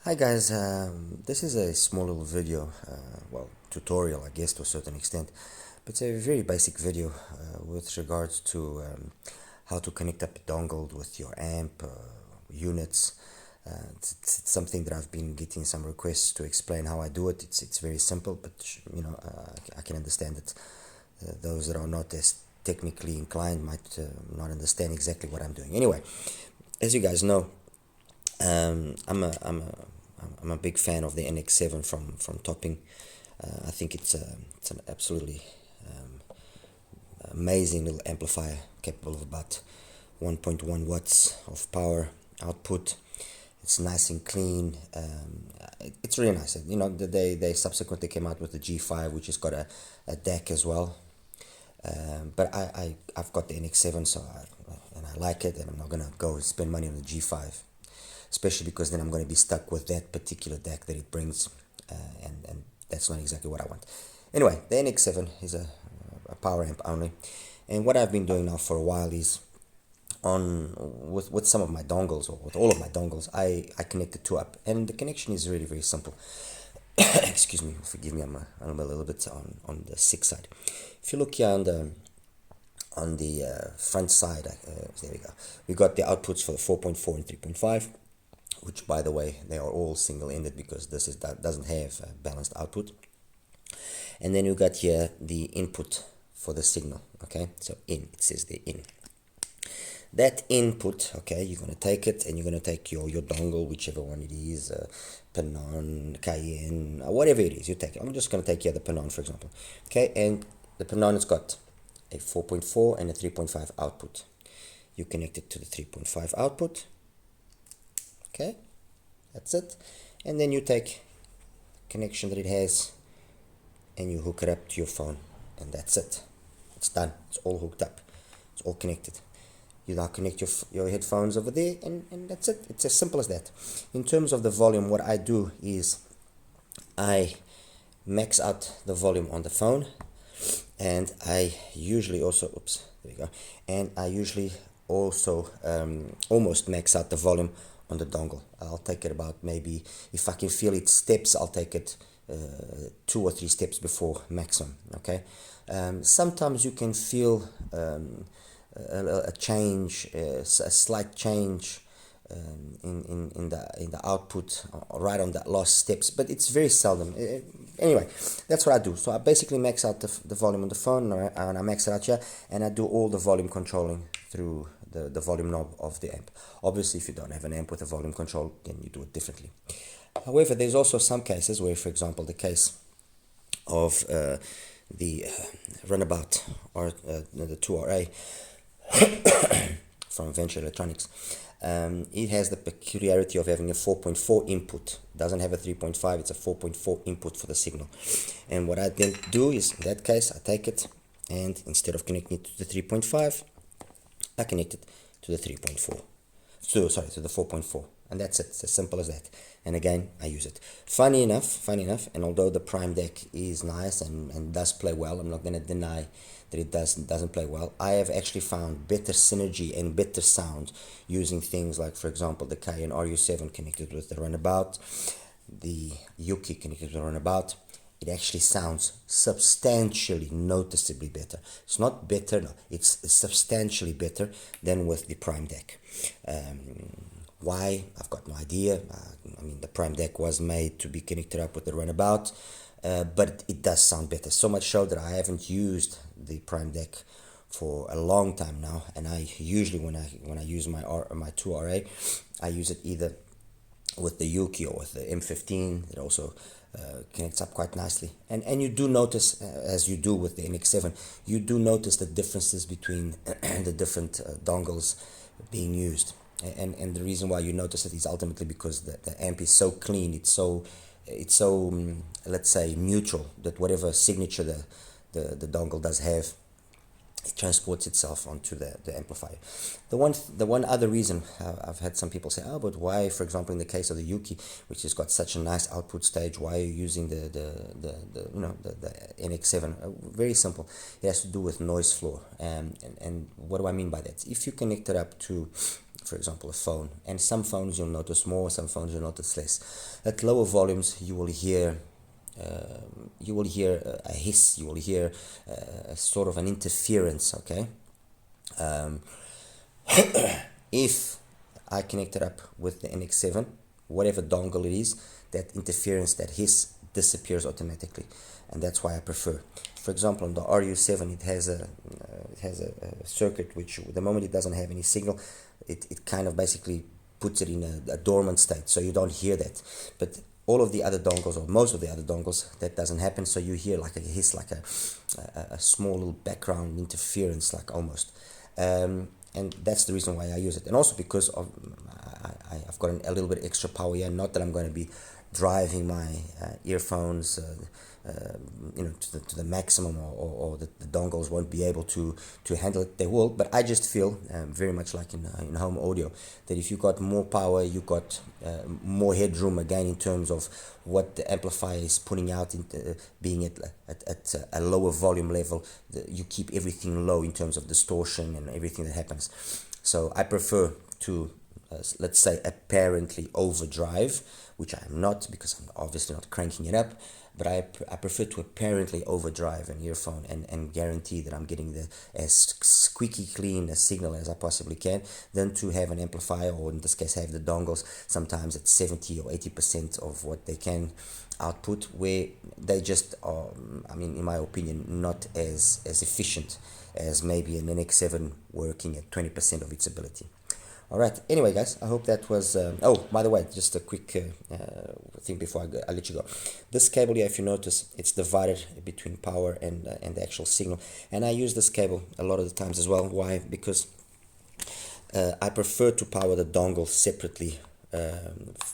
Hi guys, this is a small little video, tutorial I guess to a certain extent, but it's a very basic video with regards to how to connect up a dongle with your amp units. It's something that I've been getting some requests to explain how I do it. It's very simple, but I can understand that those that are not as technically inclined might not understand exactly what I'm doing. Anyway, as you guys know, I'm a big fan of the NX7 from Topping. I think it's an absolutely amazing little amplifier, capable of about 1.1 watts of power output. It's nice and clean. It's really nice. You know, they subsequently came out with the G5, which has got a DAC as well. But I've got the NX7, and I like it, and I'm not gonna go spend money on the G5, especially because then I'm going to be stuck with that particular DAC that it brings, and that's not exactly what I want. Anyway, the NX7 is a power amp only, and what I've been doing now for a while is with some of my dongles, or with all of my dongles, I connect the two up, and the connection is really very simple. Excuse me, forgive me, I'm a little bit on the sick side. If you look here on the front side, there we go. We got the outputs for the 4.4 and 3.5, which, by the way, they are all single-ended because that doesn't have balanced output. And then you got here the input for the signal. Okay, so it says the in. That input, okay, you're going to take it and you're going to take your dongle, whichever one it is, Panon, Cayenne, whatever it is, you take it. I'm just going to take here the Panon, for example. Okay, and the Panon has got a 4.4 and a 3.5 output. You connect it to the 3.5 output. Okay, that's it. And then you take connection that it has and you hook it up to your phone, and that's it. It's done. It's all hooked up. It's all connected. You now connect your headphones over there, and that's it. It's as simple as that. In terms of the volume, what I do is I max out the volume on the phone, and I usually also, there we go, and I usually also almost max out the volume on the dongle. I'll take it about, maybe, if I can feel it steps, I'll take it 2 or 3 steps before maximum. Okay, sometimes you can feel a change, a slight change in the output right on that last steps, but it's very seldom. Anyway, that's what I do. So I basically max out the volume on the phone, and I max it out here, and I do all the volume controlling through the volume knob of the amp. Obviously, if you don't have an amp with a volume control, then you do it differently. However, there's also some cases where, for example, the case of the Runabout, or the 2RA from Venture Electronics, it has the peculiarity of having a 4.4 input. It doesn't have a 3.5, it's a 4.4 input for the signal. And what I then do is, in that case, I take it, and instead of connecting it to the 3.5, I connect it to the 3.4. To the 4.4. And that's it. It's as simple as that. And again, I use it. Funny enough, and although the Prime deck is nice and does play well, I'm not going to deny that it doesn't play well. I have actually found better synergy and better sound using things like, for example, the Cayenne RU7 connected with the Runabout, the Yuki connected with the Runabout. It actually sounds substantially, noticeably better. It's not better, no, it's substantially better than with the Prime deck. Why? I've got no idea. I mean, the Prime deck was made to be connected up with the Runabout, but it does sound better. So much so that I haven't used the Prime deck for a long time now, and I usually, when I use my 2RA, I use it either with the Yuki or with the M15. It also connects up quite nicely, and you do notice, as you do with the NX7, you do notice the differences between the different dongles being used, and the reason why you notice it is ultimately because the amp is so clean, it's so let's say neutral, that whatever signature the dongle does have, it transports itself onto the amplifier. The one other reason, I've had some people say, oh, but why, for example, in the case of the Yuki, which has got such a nice output stage, why are you using the NX7? Very simple. It has to do with noise floor. And what do I mean by that? If you connect it up to for example, a phone. And some phones you'll notice more, some phones you'll notice less. At lower volumes, you will hear a hiss, you will hear a sort of an interference, okay? If I connect it up with the NX7, whatever dongle it is, that interference, that hiss disappears automatically, and that's why I prefer. For example, on the RU7, it has a circuit which, the moment it doesn't have any signal, it kind of basically puts it in a dormant state, so you don't hear that. But all of the other dongles, or most of the other dongles, that doesn't happen, so you hear like a hiss, like a small little background interference, like almost. And that's the reason why I use it, and also because of I've got a little bit extra power here. Not that I'm going to be driving my earphones to the maximum, or the dongles won't be able to handle it. They will, but I just feel very much like in home audio, that if you got more power, you got more headroom again in terms of what the amplifier is putting out, being at a lower volume level. You keep everything low in terms of distortion and everything that happens. So I prefer to let's say apparently overdrive, which I'm not, because I'm obviously not cranking it up, but I prefer to apparently overdrive an earphone and guarantee that I'm getting as squeaky clean a signal as I possibly can, than to have an amplifier, or in this case have the dongles sometimes at 70 or 80% of what they can output, where they just are, I mean, in my opinion, not as efficient as maybe an NX7 working at 20% of its ability. All right. Anyway, guys, I hope that was. Oh, by the way, just a quick thing before I let you go. This cable here, if you notice, it's divided between power and the actual signal. And I use this cable a lot of the times as well. Why? Because I prefer to power the dongle separately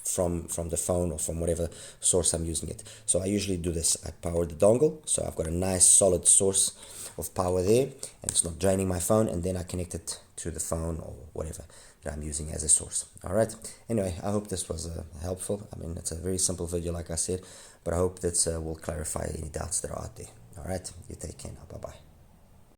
from the phone or from whatever source I'm using it. So I usually do this. I power the dongle, so I've got a nice solid source of power there, and it's not draining my phone, and then I connect it to the phone or whatever that I'm using as a source. All right. Anyway, I hope this was helpful. I mean, it's a very simple video, like I said, but I hope that will clarify any doubts that are out there. All right. You take care now. Bye-bye.